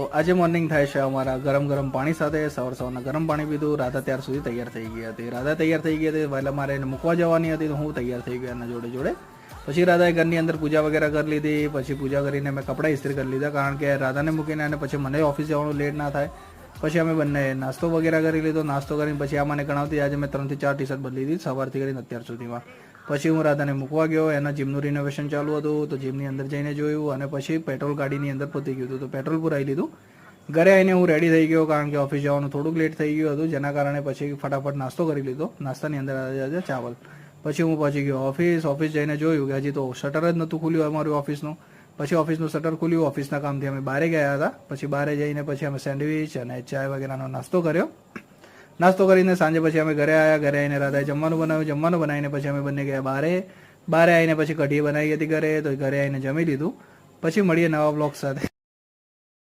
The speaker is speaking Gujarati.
આજે મોર્નિંગ થાય છે અમારા ગરમ ગરમ પાણી સાથે. સવારના ગરમ પાણી પીધું. રાધા ત્યાર સુધી તૈયાર થઈ ગઈ હતી. રાધા તૈયાર થઈ ગઈ હતી પહેલાં મારે એને મૂકવા જવાની હતી, તો હું તૈયાર થઈ ગયો એના જોડે જોડે. પછી રાધાએ ઘરની અંદર પૂજા વગેરે કરી લીધી. પછી પૂજા કરીને મેં કપડાં ઇસ્ત્રી કરી લીધા, કારણ કે રાધાને મૂકીને અને પછી મને ઓફિસ જવાનું લેટ ના થાય. પછી અમે બંને નાસ્તો વગેરે કરી લીધો. નાસ્તો કરીને પછી આ મને ગણાવતી આજે મેં 3 થી 4 ટી-શર્ટ બદલી દીધી સવારથી કરીને અત્યાર સુધીમાં. પછી હું રાધાને મૂકવા ગયો. એના જીમનું રિનોવેશન ચાલુ હતું, તો જીમની અંદર જઈને જોયું અને પછી પેટ્રોલ ગાડીની અંદર પતી ગયું હતું, તો પેટ્રોલ પુરાવી લીધું. ઘરે આવીને હું રેડી થઈ ગયો, કારણ કે ઓફિસ જવાનું થોડુંક લેટ થઈ ગયું હતું, જેના કારણે પછી ફટાફટ નાસ્તો કરી લીધો. નાસ્તાની અંદર આજે ચાવલ. પછી હું પહોંચી ગયો ઓફિસ જઈને જોયું કે હજી તો શટર જ નહોતું ખુલ્યું અમારું ઓફિસનું. પછી ઓફિસનું શટર ખુલ્યું. ઓફિસના કામથી અમે બહાર ગયા હતા. પછી બહાર જઈને પછી અમે સેન્ડવિચ અને ચાય વગેરેનો નાસ્તો કર્યો. નાસ્તો કરીને સાંજે પછી અમે ઘરે આવ્યા. ઘરે આવીને રાધાએ જમવાનું બનાવ્યું. જમવાનું બનાવીને પછી અમે બંને ગયા બહારે આવીને પછી કઢી બનાવી હતી ઘરે, તો ઘરે આવીને જમી લીધું. પછી મળીએ નવા બ્લોગ સાથે.